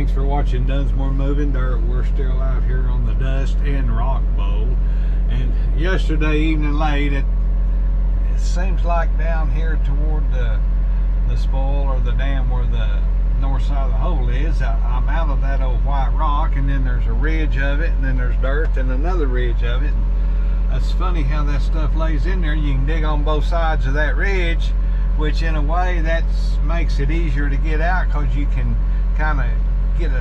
Thanks for watching Dunsmore Moving Dirt. We're still out here on the Dust and Rock Bowl. And yesterday evening late, it seems like down here toward the spoil or the dam where the north side of the hole is, I'm out of that old white rock, and then there's a ridge of it, and then there's dirt and another ridge of it. And it's funny how that stuff lays in there. You can dig on both sides of that ridge, which in a way that makes it easier to get out, because you can kind of get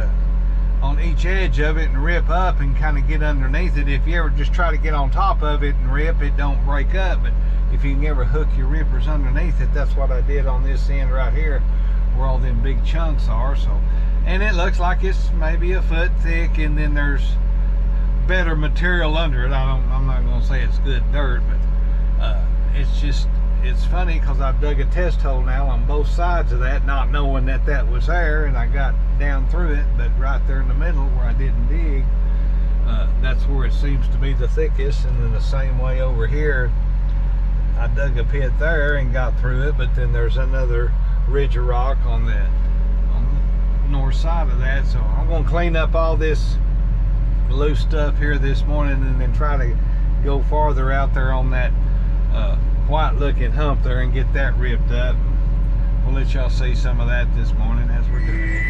on each edge of it and rip up and kind of get underneath it. If you ever just try to get on top of it and rip, it don't break up. But if you can ever hook your rippers underneath it, that's what I did on this end right here where all them big chunks are. So, and it looks like it's maybe a foot thick, and then there's better material under it. I'm not going to say it's good dirt, but it's funny because I've dug a test hole now on both sides of that, not knowing that that was there, and I got down through it, but right there in the middle where I didn't dig, that's where it seems to be the thickest. And then the same way over here, I dug a pit there and got through it, but then there's another ridge of rock on the north side of that. So I'm going to clean up all this loose stuff here this morning, and then try to go farther out there on that white looking hump there and get that ripped up. We'll let y'all see some of that this morning as we're doing it.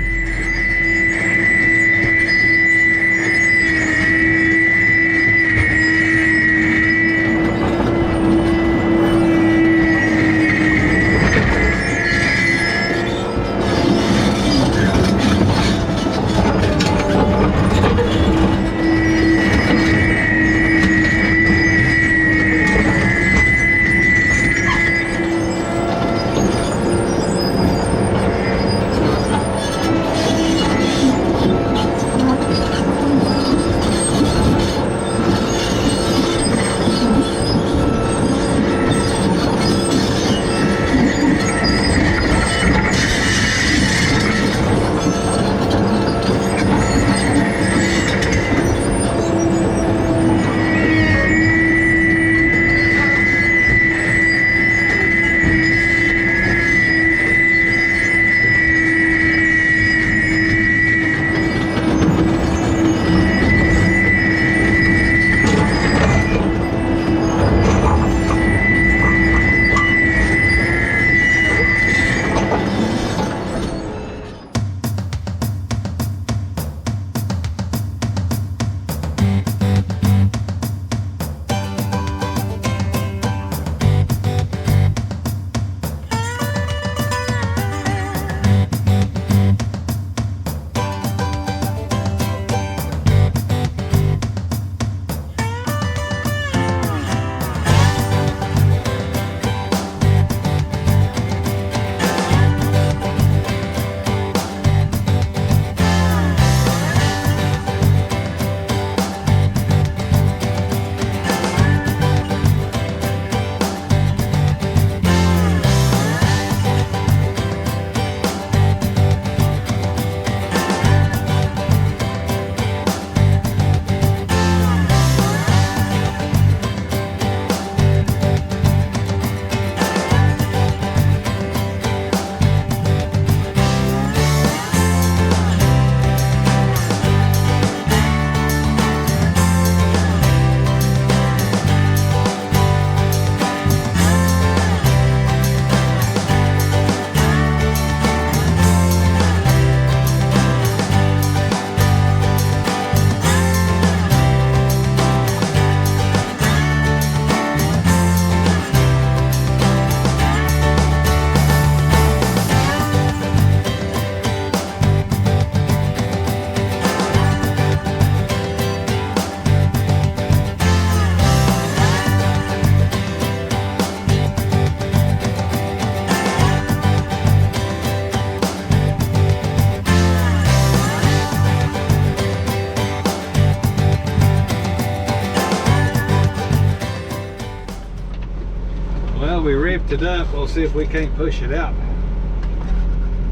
We ripped it up. We'll see if we can't push it out now.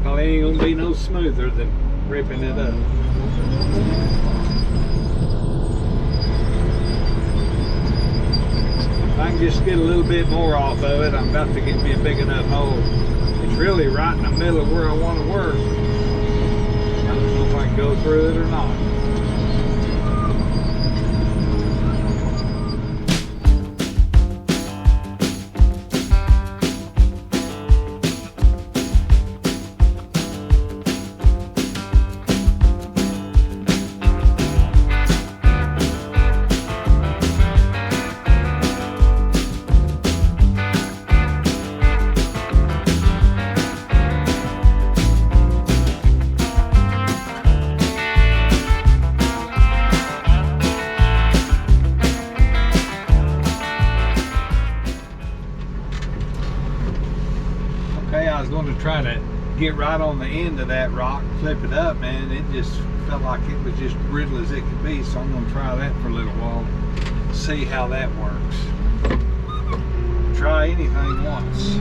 Probably ain't gonna be no smoother than ripping it up. If I can just get a little bit more off of it, I'm about to get me a big enough hole. It's really right in the middle of where I want to work. I don't know if I can go through it or not. Okay, I was going to try to get right on the end of that rock, flip it up, man. It just felt like it was just brittle as it could be, so I'm going to try that for a little while, see how that works. Try anything once.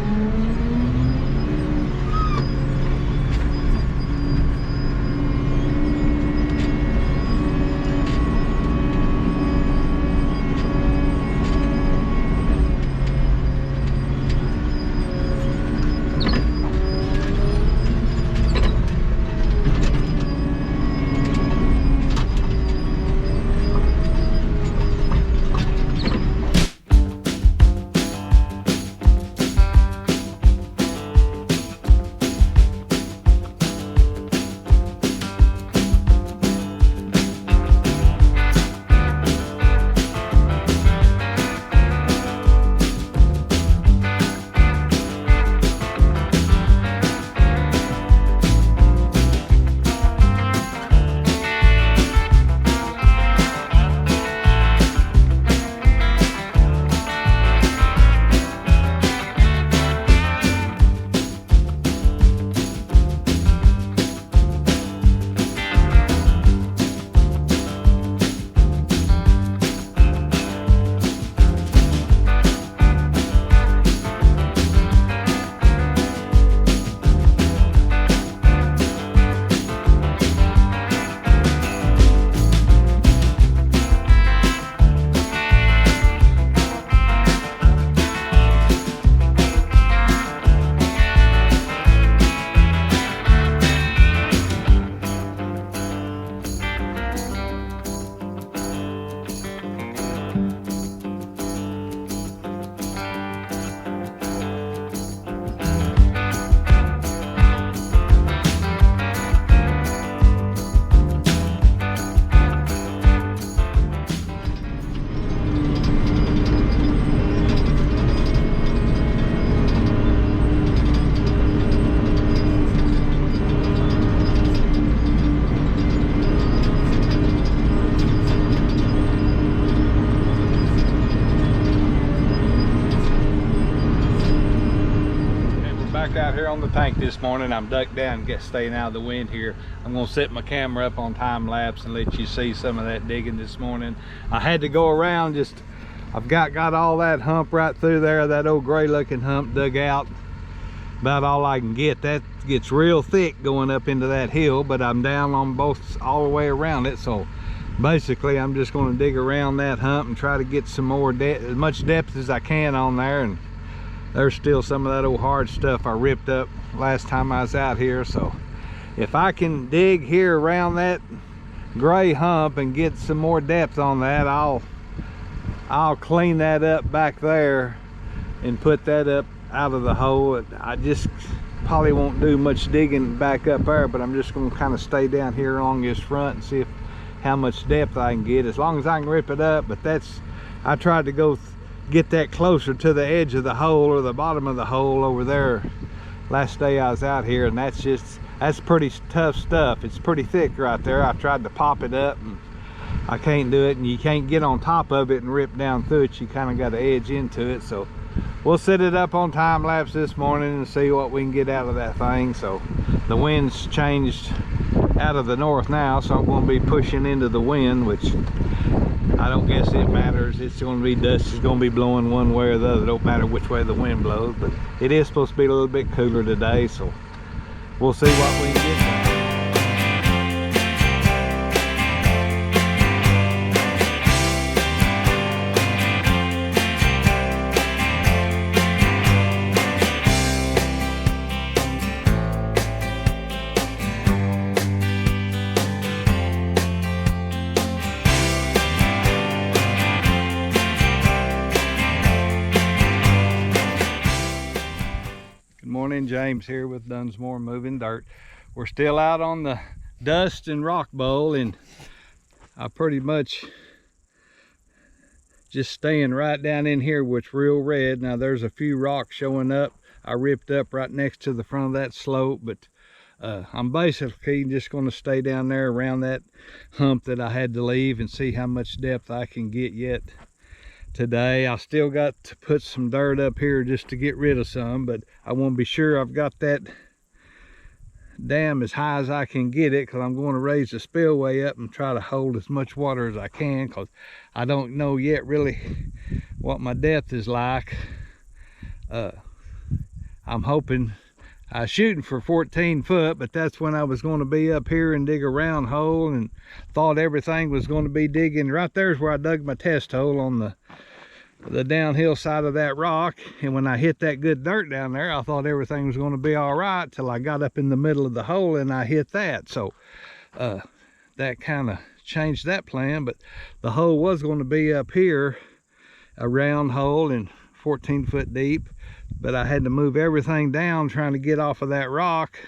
Out here on the tank this morning. I'm ducked down, staying out of the wind here. I'm going to set my camera up on time lapse and let you see some of that digging this morning. I had to go around, I've got all that hump right through there, that old gray looking hump dug out. About all I can get. That gets real thick going up into that hill, but I'm down on all the way around it. So basically I'm just going to dig around that hump and try to get some more depth, as much depth as I can on there. And there's still some of that old hard stuff I ripped up last time I was out here. So if I can dig here around that gray hump and get some more depth on that, I'll clean that up back there and put that up out of the hole. I just probably won't do much digging back up there, but I'm just going to kind of stay down here along this front and see how much depth I can get, as long as I can rip it up. But I tried to get that closer to the edge of the hole, or the bottom of the hole over there, last day I was out here, and that's pretty tough stuff. It's pretty thick right there. I tried to pop it up and I can't do it, and you can't get on top of it and rip down through it. You kind of got to edge into it. So we'll set it up on time lapse this morning and see what we can get out of that thing. So the wind's changed out of the north now, so I'm going to be pushing into the wind, which I don't guess it matters. It's going to be dust. It's going to be blowing one way or the other. It don't matter which way the wind blows, but it is supposed to be a little bit cooler today, so we'll see what we can get. James here with Dunsmore Moving Dirt. We're still out on the dust and rock bowl, and I pretty much just staying right down in here, which real red. Now there's a few rocks showing up. I ripped up right next to the front of that slope, but I'm basically just going to stay down there around that hump that I had to leave and see how much depth I can get yet today. I still got to put some dirt up here just to get rid of some, but I want to be sure I've got that dam as high as I can get it, because I'm going to raise the spillway up and try to hold as much water as I can, because I don't know yet really what my depth is like. I'm hoping, I was shooting for 14 foot, but that's when I was going to be up here and dig a round hole, and thought everything was going to be digging. Right there's where I dug my test hole, on the downhill side of that rock. And when I hit that good dirt down there, I thought everything was going to be all right till I got up in the middle of the hole and I hit that. So that kind of changed that plan. But the hole was going to be up here, a round hole and 14 foot deep, but I had to move everything down trying to get off of that rock,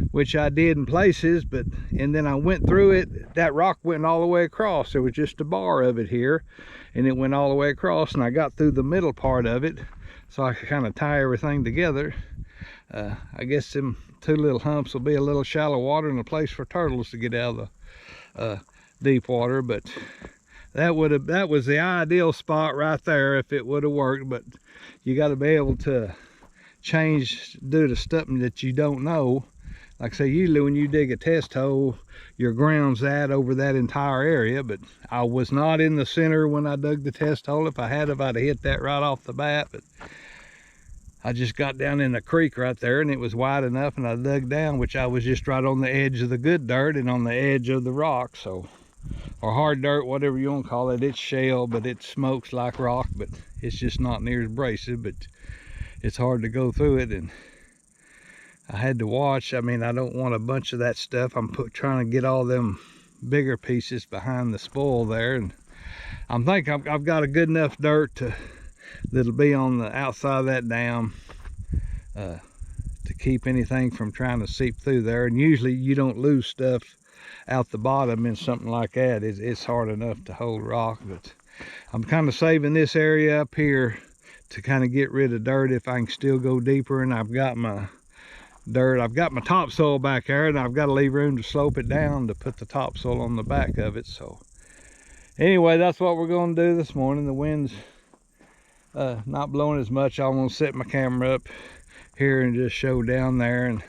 which I did in places. But and then I went through it, that rock went all the way across. There was just a bar of it here, and it went all the way across, and I got through the middle part of it so I could kind of tie everything together. I guess them two little humps will be a little shallow water and a place for turtles to get out of the deep water. But that was the ideal spot right there if it would have worked. But you got to be able to change due to something that you don't know. Like I say, usually when you dig a test hole, your ground's at over that entire area, but I was not in the center when I dug the test hole. If I had, I'd have hit that right off the bat, but I just got down in the creek right there, and it was wide enough, and I dug down, which I was just right on the edge of the good dirt and on the edge of the rock. So, or hard dirt, whatever you want to call it. It's shale, but it smokes like rock, but it's just not near as abrasive, but it's hard to go through it. And I had to watch. I mean, I don't want a bunch of that stuff. I'm trying to get all them bigger pieces behind the spoil there, and I'm thinking I've got a good enough dirt that'll be on the outside of that dam to keep anything from trying to seep through there. And usually you don't lose stuff out the bottom in something like that. It's hard enough to hold rock, but I'm kind of saving this area up here to kind of get rid of dirt if I can still go deeper. And I've got my dirt, I've got my topsoil back there, and I've got to leave room to slope it down to put the topsoil on the back of it. So anyway, that's what we're going to do this morning. The wind's not blowing as much. I'm going to set my camera up here and just show down there, and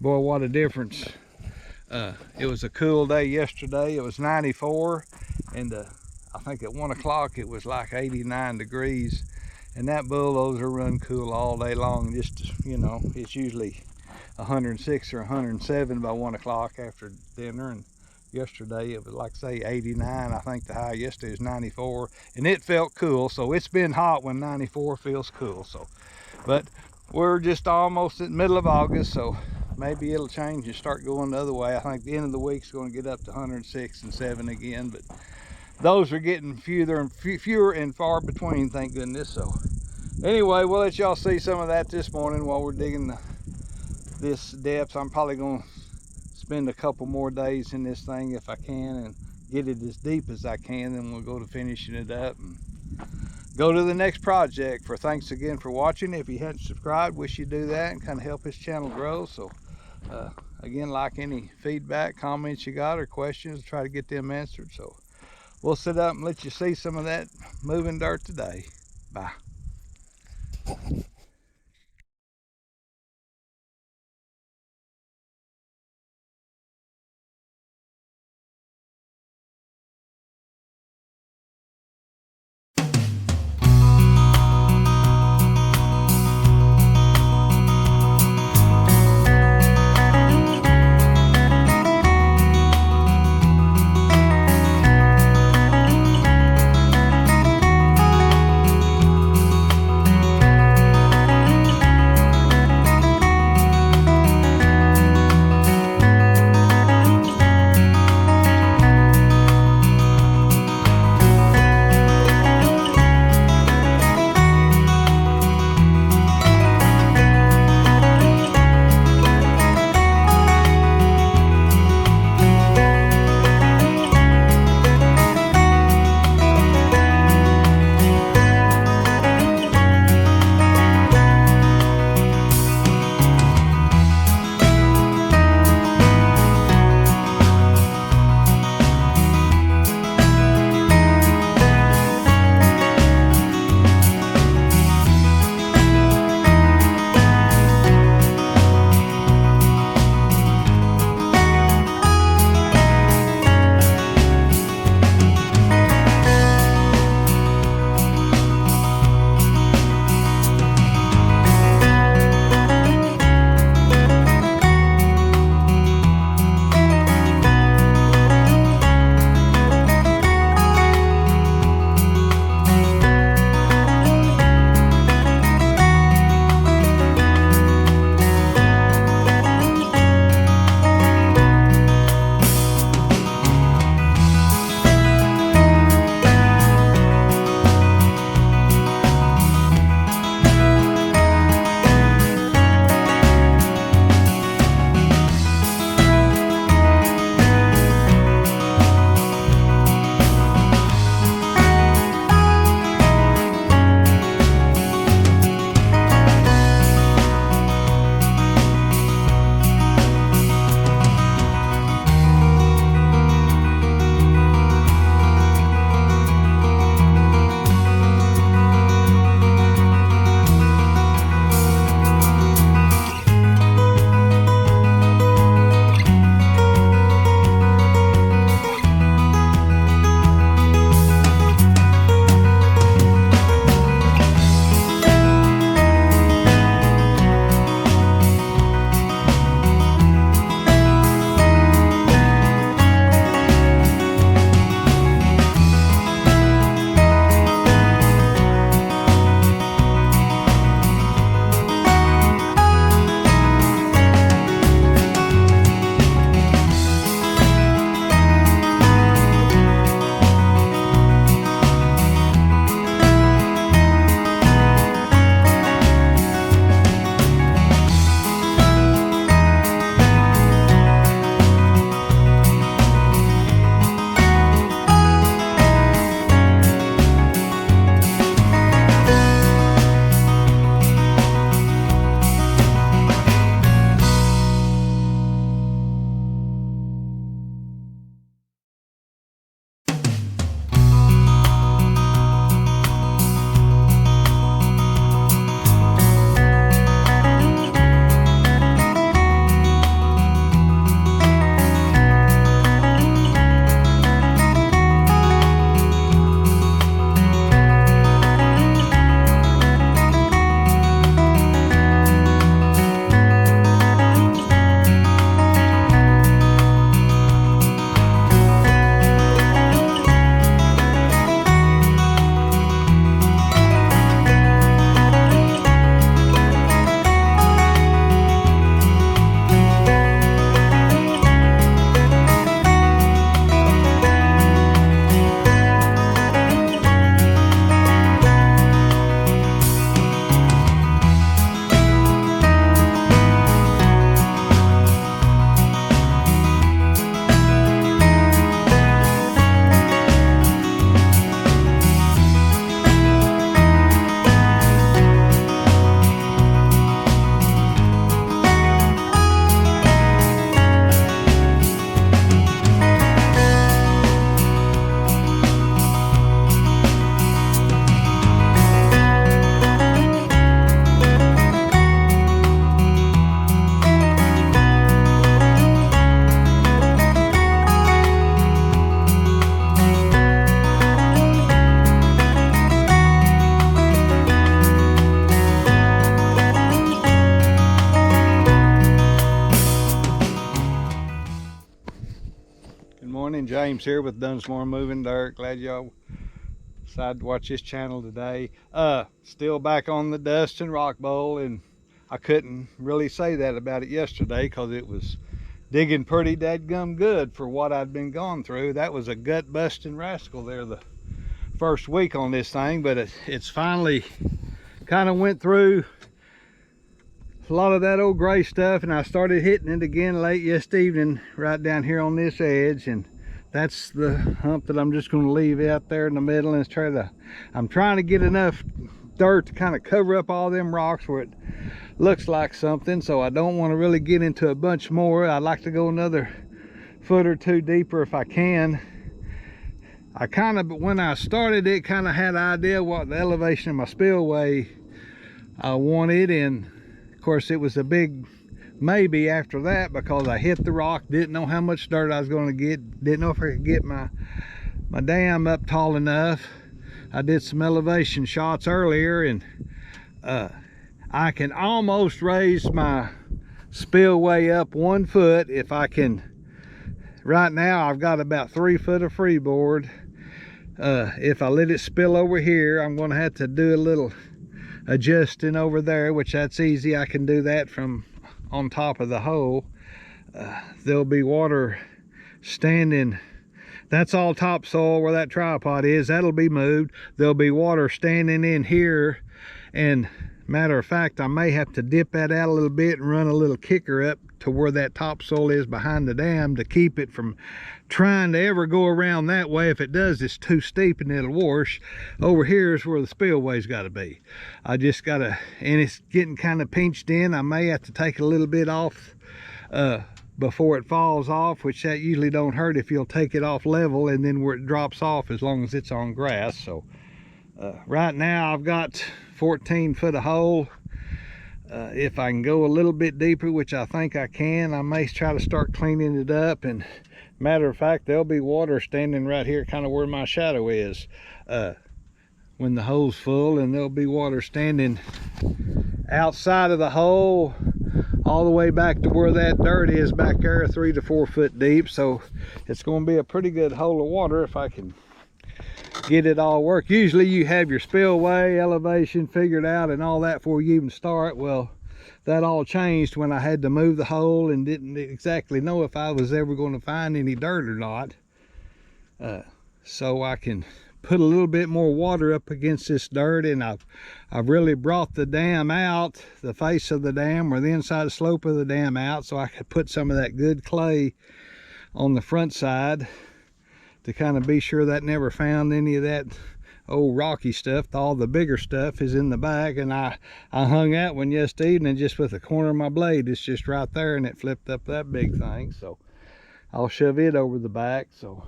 boy, what a difference. It was a cool day yesterday. It was 94, and I think at 1 o'clock it was like 89 degrees, and that bulldozer run cool all day long. Just, you know, it's usually 106 or 107 by 1 o'clock after dinner, and yesterday it was, like say, 89. I think the high yesterday was 94, and it felt cool. So it's been hot when 94 feels cool. So, but we're just almost in the middle of August, so maybe it'll change and start going the other way. I think the end of the week's going to get up to 106 and 7 again, but those are getting fewer and far between, thank goodness. So anyway, we'll let y'all see some of that this morning while we're digging this depth. I'm probably going to spend a couple more days in this thing if I can and get it as deep as I can. Then we'll go to finishing it up and go to the next project. Thanks again for watching. If you hadn't subscribed, wish you'd do that and kind of help this channel grow. So again, like any feedback, comments you got or questions, try to get them answered. So we'll sit up and let you see some of that moving dirt today. Bye. morning. James here with Dunsmore Moving Dirt. Glad y'all decided to watch this channel today. Still back on the dust and rock bowl, and I couldn't really say that about it yesterday because it was digging pretty dadgum good for what I'd been going through. That was a gut busting rascal there the first week on this thing, but it's finally kind of went through a lot of that old gray stuff, and I started hitting it again late yesterday evening right down here on this edge, and that's the hump that I'm just going to leave out there in the middle. And I'm trying to get enough dirt to kind of cover up all them rocks where it looks like something, so I don't want to really get into a bunch more. I'd like to go another foot or two deeper if I can. When I started it, kind of had an idea what the elevation of my spillway I wanted, and of course it was a big maybe after that because I hit the rock, didn't know how much dirt I was going to get, didn't know if I could get my dam up tall enough. I did some elevation shots earlier, and I can almost raise my spillway up 1 foot if I can. Right now I've got about 3 foot of freeboard. If I let it spill over here, I'm going to have to do a little adjusting over there, which that's easy. I can do that from on top of the hole. There'll be water standing. That's all topsoil where that tripod is. That'll be moved. There'll be water standing in here, and matter of fact, I may have to dip that out a little bit and run a little kicker up to where that topsoil is behind the dam to keep it from trying to ever go around that way. If it does, it's too steep and it'll wash. Over here is where the spillway's got to be. I just gotta, and it's getting kind of pinched in. I may have to take a little bit off before it falls off, which that usually don't hurt if you'll take it off level and then where it drops off, as long as it's on grass. So right now I've got 14 foot of hole. If I can go a little bit deeper, which I think I can, I may try to start cleaning it up. And matter of fact, there'll be water standing right here kind of where my shadow is when the hole's full, and there'll be water standing outside of the hole all the way back to where that dirt is back there, 3 to 4 foot deep. So it's going to be a pretty good hole of water if I can get it all work. Usually you have your spillway elevation figured out and all that before you even start. Well, that all changed when I had to move the hole and didn't exactly know if I was ever going to find any dirt or not. So I can put a little bit more water up against this dirt, and I've really brought the dam out, the face of the dam or the inside slope of the dam out, so I could put some of that good clay on the front side to kind of be sure that never found any of that old rocky stuff. All the bigger stuff is in the back, and I hung out one yesterday evening just with the corner of my blade. It's just right there, and it flipped up that big thing, so I'll shove it over the back. So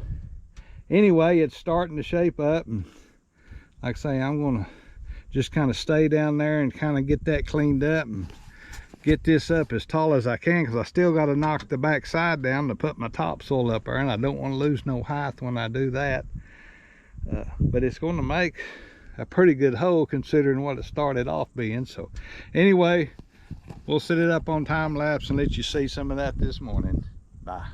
anyway, it's starting to shape up, and like I say, I'm gonna just kind of stay down there and kind of get that cleaned up and get this up as tall as I can, because I still got to knock the back side down to put my topsoil up there, and I don't want to lose no height when I do that. But it's going to make a pretty good hole considering what it started off being. So anyway, we'll set it up on time lapse and let you see some of that this morning. Bye.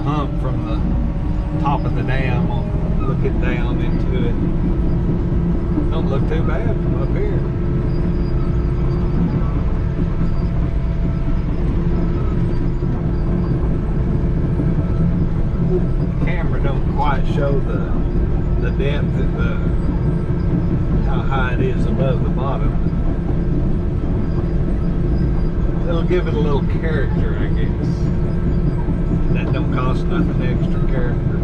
hump from the top of the dam on looking down into it. Don't look too bad from up here. The camera don't quite show the depth and how high it is above the bottom. It'll give it a little character, I guess. That don't cost nothing extra character.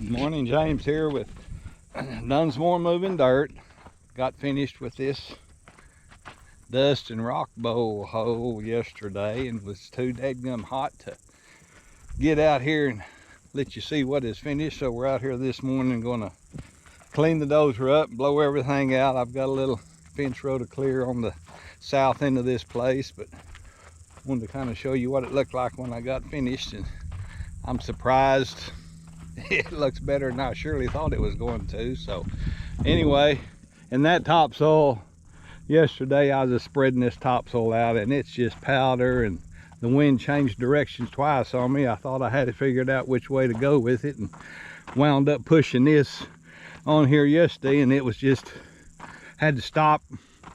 Good morning, James here with Dunsmore Moving Dirt. Got finished with this dust and rock bowl hole yesterday and was too dadgum hot to get out here and let you see what is finished. So we're out here this morning gonna clean the dozer up, blow everything out. I've got a little fence row to clear on the south end of this place, but wanted to kind of show you what it looked like when I got finished, and I'm surprised it looks better than I surely thought it was going to. So anyway, and that topsoil, yesterday I was just spreading this topsoil out and it's just powder, and the wind changed directions twice on me. I thought I had it figured out which way to go with it, and wound up pushing this on here yesterday, and it was just, had to stop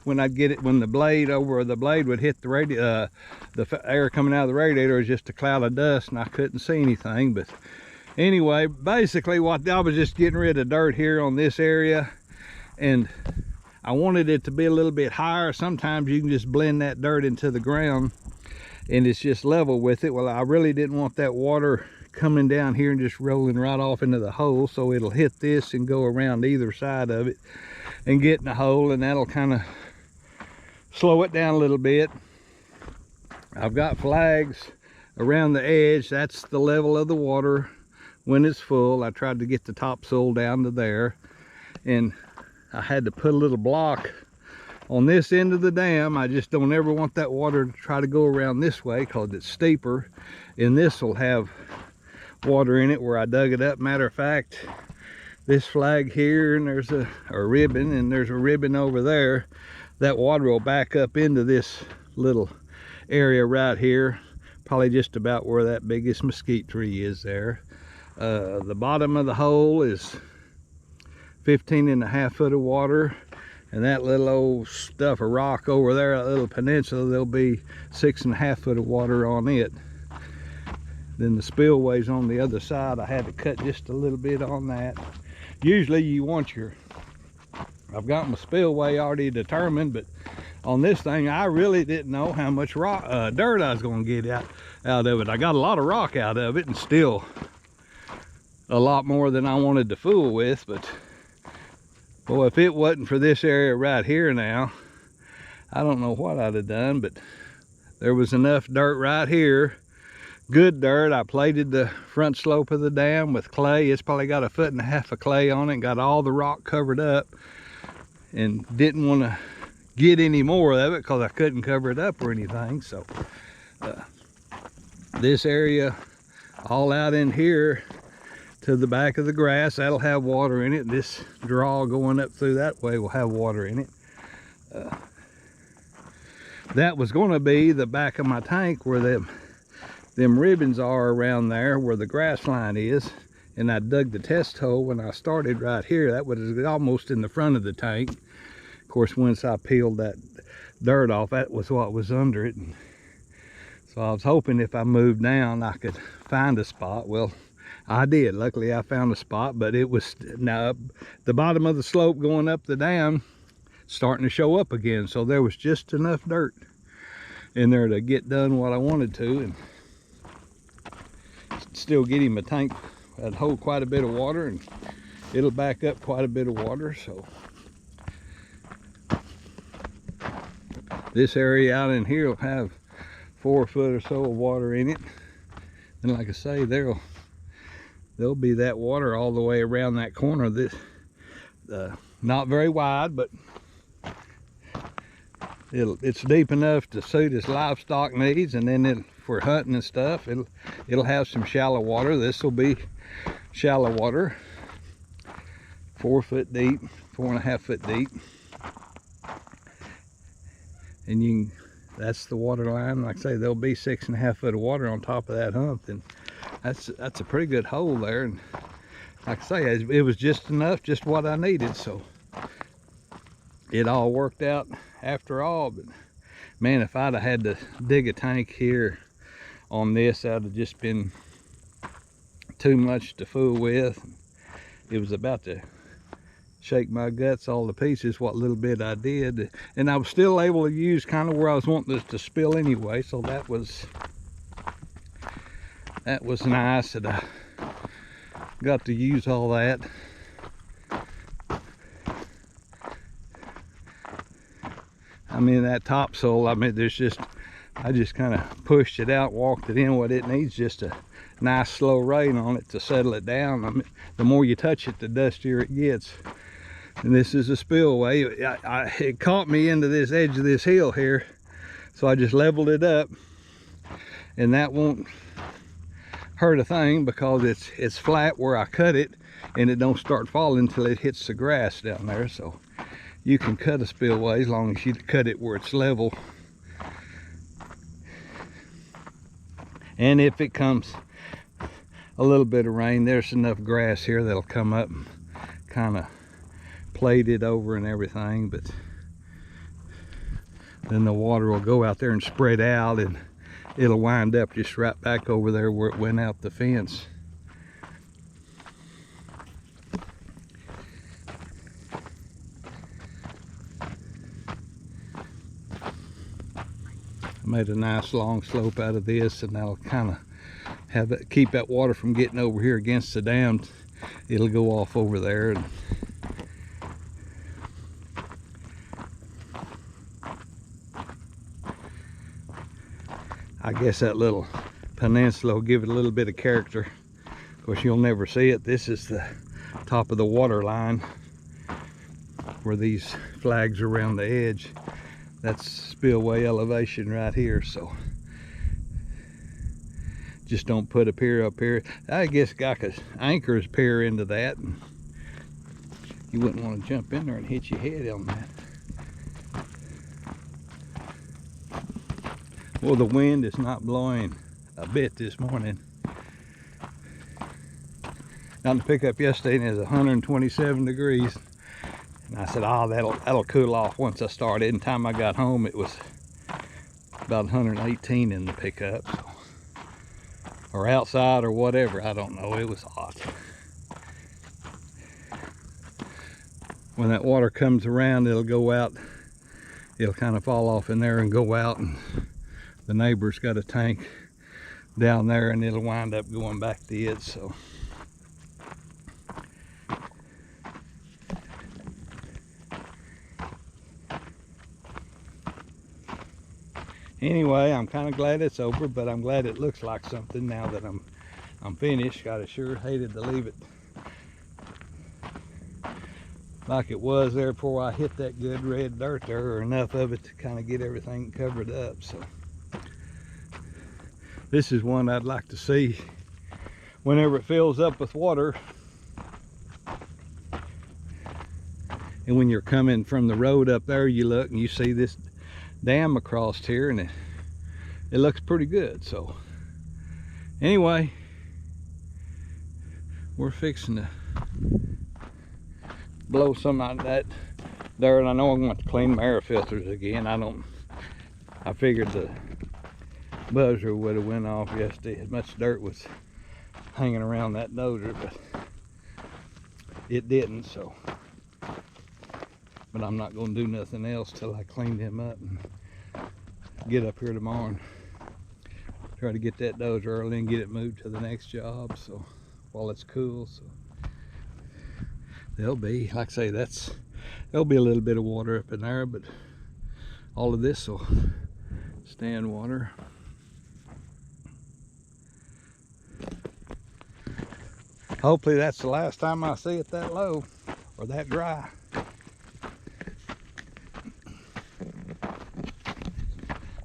when I'd get it, when the blade would hit the the air coming out of the radiator was just a cloud of dust and I couldn't see anything. But anyway, basically what I was just getting rid of dirt here on this area, and I wanted it to be a little bit higher. Sometimes you can just blend that dirt into the ground and it's just level with it. Well, I really didn't want that water coming down here and just rolling right off into the hole, so it'll hit this and go around either side of it and get in the hole, and that'll kind of slow it down a little bit. I've got flags around the edge. That's the level of the water when it's full. I tried to get the topsoil down to there, and I had to put a little block on this end of the dam. I just don't ever want that water to try to go around this way because it's steeper, and this will have water in it where I dug it up. Matter of fact, this flag here, and there's a ribbon, and there's a ribbon over there. That water will back up into this little area right here, probably just about where that biggest mesquite tree is there. The bottom of the hole is 15.5 foot of water, and that little old stuff of rock over there, that little peninsula, there'll be 6.5 foot of water on it. Then the spillways on the other side, I had to cut just a little bit on that. Usually you want your, I've got my spillway already determined, but on this thing I really didn't know how much rock, dirt I was going to get out of it. I got a lot of rock out of it, and still a lot more than I wanted to fool with. But boy, if it wasn't for this area right here now, I don't know what I'd have done. But there was enough dirt right here, good dirt. I plated the front slope of the dam with clay. It's probably got 1.5 foot of clay on it, and got all the rock covered up, and didn't want to get any more of it because I couldn't cover it up or anything. So this area all out in here to the back of the grass, that'll have water in it. This draw going up through that way will have water in it. That was going to be the back of my tank where them ribbons are around there where the grass line is, and I dug the test hole when I started right here. That was almost in the front of the tank. Of course, once I peeled that dirt off, that was what was under it. And so I was hoping if I moved down I could find a spot. Well, I did. Luckily I found a spot, but it was now the bottom of the slope going up the dam starting to show up again. So there was just enough dirt in there to get done what I wanted to, and still getting my tank that'd hold quite a bit of water, and it'll back up quite a bit of water. So this area out in here will have 4 foot or so of water in it, and like I say, there'll be that water all the way around that corner. This not very wide, but it's deep enough to suit its livestock needs, and then for hunting and stuff, it'll have some shallow water. This will be shallow water, 4 foot deep, 4.5 foot deep. and you can, that's the water line. Like I say, there'll be 6.5 foot of water on top of that hump, and that's a pretty good hole there. And like I say, it was just enough, just what I needed, so it all worked out after all. But man, if I'd have had to dig a tank here on this, that would have just been too much to fool with. It was about to shake my guts all to pieces, what little bit I did. And I was still able to use kind of where I was wanting this to spill anyway, so that was nice that I got to use all that. I mean, that topsoil, I mean, I just kind of pushed it out, walked it in. What it needs, just a nice slow rain on it to settle it down. I mean, the more you touch it, the dustier it gets. And this is a spillway. It caught me into this edge of this hill here, so I just leveled it up, and that won't hurt a thing because it's flat where I cut it, and it don't start falling until it hits the grass down there. So you can cut a spillway as long as you cut it where it's level. And if it comes a little bit of rain, there's enough grass here that'll come up and kind of plate it over and everything, but then the water will go out there and spread out, and it'll wind up just right back over there where it went out the fence. I made a nice long slope out of this, and that'll kind of have it, keep that water from getting over here against the dam. It'll go off over there, and I guess that little peninsula will give it a little bit of character. Of course, you'll never see it. This is the top of the water line where these flags are around the edge. That's spillway elevation right here, so just don't put a pier up here. I guess a guy could anchor his pier into that, and you wouldn't want to jump in there and hit your head on that. Well, the wind is not blowing a bit this morning. Got to pick up yesterday, and it was 127 degrees. And I said, oh, that'll cool off once I started. And the time I got home, it was about 118 in the pickup. So, or outside or whatever, I don't know. It was hot. When that water comes around, it'll go out. It'll kind of fall off in there and go out, and the neighbor's got a tank down there, and it'll wind up going back to it. So anyway, I'm kind of glad it's over, but I'm glad it looks like something now that I'm finished. I'd have sure hated to leave it like it was there before I hit that good red dirt there, or enough of it to kind of get everything covered up. So this is one I'd like to see whenever it fills up with water. And when you're coming from the road up there, you look and you see this dam across here, and it looks pretty good. So anyway, we're fixing to blow some out of that there, and I know I'm going to have to clean my air filters again. I figured the buzzer would have went off yesterday. As much dirt was hanging around that dozer, but it didn't. So, but I'm not going to do nothing else till I clean them up and get up here tomorrow and try to get that dozer early and get it moved to the next job. So while it's cool, so there'll be, like I say, there'll be a little bit of water up in there, but all of this will stand water. Hopefully that's the last time I see it that low or that dry.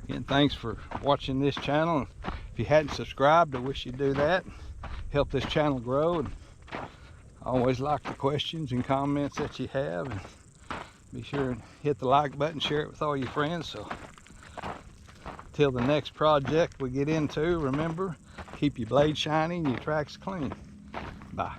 Again, thanks for watching this channel. If you hadn't subscribed, I wish you'd do that. Help this channel grow. And I always like the questions and comments that you have. And be sure and hit the like button, share it with all your friends. So until the next project we get into, remember, keep your blade shiny and your tracks clean. Bye.